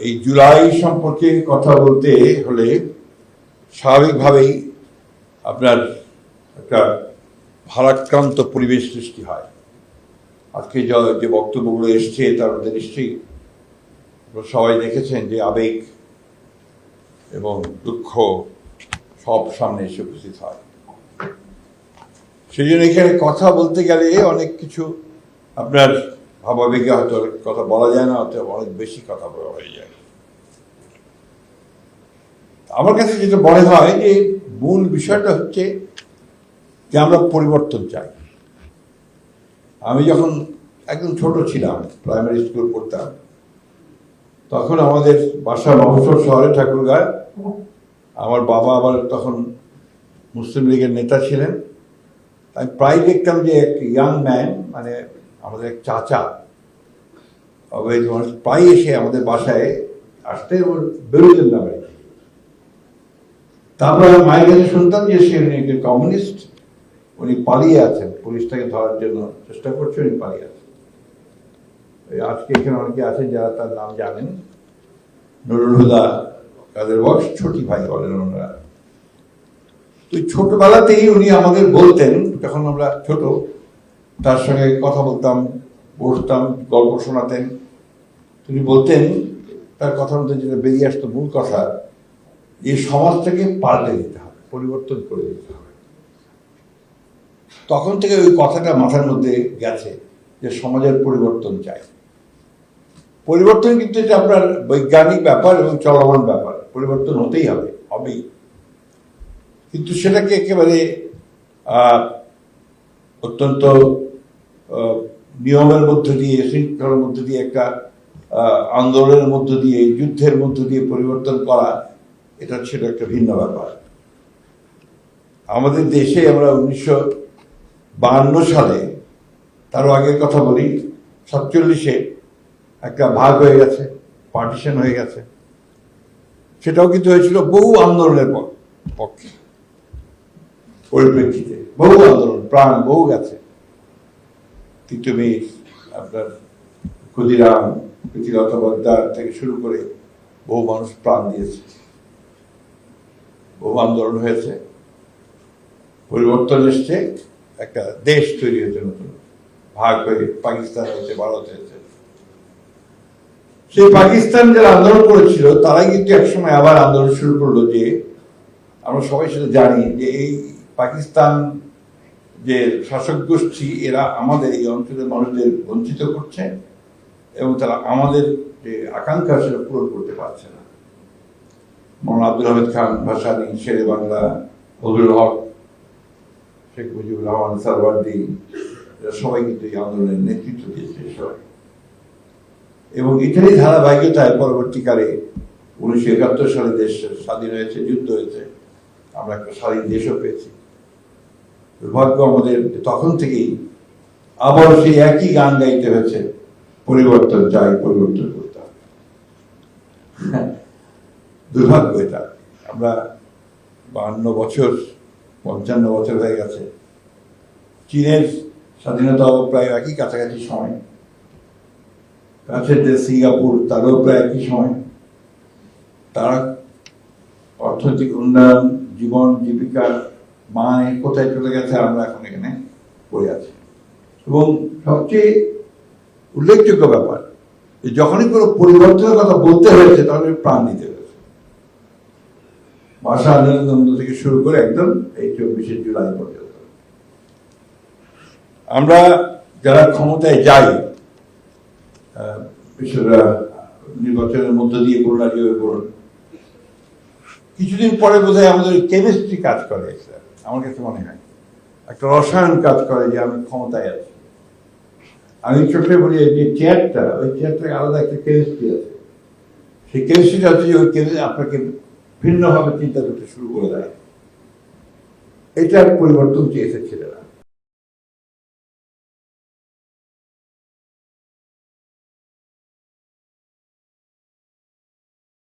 এই জুলাই সম্পর্কে কথা বলতে হলে স্বাভাবিকভাবেই আপনার একটা ভারাক্রান্ত পরিবেশ সৃষ্টি হয়। আজকে যে বক্তব্যগুলো এসছে তার মধ্যে নিশ্চয়ই সবাই দেখেছেন যে আবেগ এবং দুঃখ সব সামনে এসে উপস্থিত হয়। সেই জন্য এখানে কথা বলতে গেলে অনেক কিছু আপনার ভাবাবেগে হয়তো কথা বলা যায় না, হয়তো অনেক বেশি কথা বলা হয়ে যায়। আমার কাছে যেটা মনে হয় যে মূল বিষয়টা হচ্ছে যে আমরা পরিবর্তন চাই। আমি যখন একদম ছোট ছিলাম, প্রাইমারি স্কুল পড়তাম, তখন আমাদের বাসা মফস্বল শহরে ঠাকুরগাঁও। আমার বাবা আবার তখন মুসলিম লীগের নেতা ছিলেন। আমি প্রায় দেখতাম যে এক ইয়াং ম্যান, মানে আমাদের এক চাচা অবৈধ মানুষ, প্রায় এসে আমাদের বাসায় আসতে বেরোতেন না বাড়ি। তারপর মায়ের কাছে শুনতাম যে সে একজন কমিউনিস্ট, উনি পালিয়ে আছেন, পুলিশটাকে ধরার জন্য চেষ্টা করছে, উনি পালিয়ে আছেন। আজকে এখানে অনেকে আছেন যারা তার নাম জানেন, নুরুল হুদা কাদের বক্স, ছোটি ভাই বলেন ওনারা। তো ছোটবেলাতেই উনি আমাদের বলতেন, যখন আমরা ছোট, তার সঙ্গে কথা বলতাম, বসতাম, গল্প শোনাতেন। তিনি বলতেন, তার কথার মধ্যে যেটা বেরিয়ে আসতো মূল কথা, এই সমাজটাকে পাল্টে দিতে হবে, পরিবর্তন করে দিতে হবে। তখন থেকে ওই কথাটা মাথার মধ্যে গেছে যে সমাজের পরিবর্তন চাই। পরিবর্তন কিন্তু এটা আপনার বৈজ্ঞানিক ব্যাপার এবং চলমান ব্যাপার, পরিবর্তন হতেই হবে, হবেই। কিন্তু সেটাকে একেবারে অত্যন্ত নিয়মের মধ্য দিয়ে, শৃঙ্খলার মধ্য দিয়ে, একটা আন্দোলনের মধ্য দিয়ে, যুদ্ধের মধ্য দিয়ে পরিবর্তন করা, এটা ছিল একটা ভিন্ন ব্যাপার। আমাদের দেশে আমরা 1952 সালে, তারও আগের কথা বলি, 47-এ একটা ভাগ হয়ে গেছে, পার্টিশন হয়ে গেছে। সেটাও কিন্তু হয়েছিল বহু আন্দোলনের পক্ষে, পরিপ্রেক্ষিতে বহু আন্দোলন, প্রাণ বহু গেছে। কিন্তু আপনার ক্ষুদিরাম, প্রীতিলতা বদ্দার থেকে শুরু করে বহু মানুষ প্রাণ দিয়েছে, বহু আন্দোলন হয়েছে, পরিবর্তন এসছে, একটা দেশ তৈরি হয়েছে নতুন, ভাগ হয়ে পাকিস্তান হয়েছে, ভারত হয়েছে। সেই পাকিস্তান যারা আন্দোলন করেছিল তারাই কিন্তু একসময় আবার আন্দোলন শুরু করলো যে, আমরা সবাই সেটা জানি যে এই পাকিস্তান যে শাসক গোষ্ঠী, এরা আমাদের এই অঞ্চলের মানুষদের বঞ্চিত করছে এবং তারা আমাদের যে আকাঙ্ক্ষা সেটা পূরণ করতে পারছে না। মৌলানা আব্দুল হামিদ খান ভাসানী, শেরে বাংলা, ফজলুল হক, শেখ মুজিবুর রহমান, সারওয়ার্দী, এরা সবাই কিন্তু এই আন্দোলনের নেতৃত্ব দিয়েছে সবাই। এবং এটারই ধারাবাহিকতায় পরবর্তীকালে 1971 সালে দেশ স্বাধীন হয়েছে, যুদ্ধ হয়েছে, আমরা একটা স্বাধীন দেশও পেয়েছি। দুর্ভাগ্য আমাদের তখন থেকেই আবার সেই একই গান গাইতে হয়েছে, পরিবর্তন চাই, পরিবর্তন করতে হবে। দুর্ভাগ্য এটা। আমরা 52 বছর, 55 বছর হয়ে গেছে। চীনের স্বাধীনতা প্রায় একই কাছাকাছি সময়, কাছের যে সিঙ্গাপুর, তারও প্রায় একই সময়। তারা অর্থনৈতিক উন্নয়ন, জীবন জীবিকার মানে কোথায় চলে গেছে, আমরা এখন এখানে পড়ে আছি। এবং সবচেয়ে উল্লেখযোগ্য ব্যাপার যে যখনই কোনো পরিবর্তনের কথা বলতে হয়েছে তখন প্রাণ দিতে হয়েছে। ভাষা আন্দোলন থেকে শুরু করে একদম এই 24শে জুলাই পর্যন্ত আমরা যারা ক্ষমতায় যাই, নির্বাচনের মধ্য দিয়ে বলুন আর বলুন, কিছুদিন পরে বোধহয় আমাদের কেমিস্ট্রি কাজ করে, আমার কাছে মনে হয় একটা রসায়ন কাজ করে যে আমি ক্ষমতায় আছি। আমি চোখে বলি যে চেয়ারটা, ওই চেয়ারটা আলাদা একটা কেমিস্ট্রি আছে। সেই কেমিস্ট্রিটা হচ্ছে যে ওই কেমিস্ট্রি আপনাকে ভিন্নভাবে চিন্তা করতে শুরু করে দেয়। এটার পরিবর্তন চেয়েছে ছেলেরা।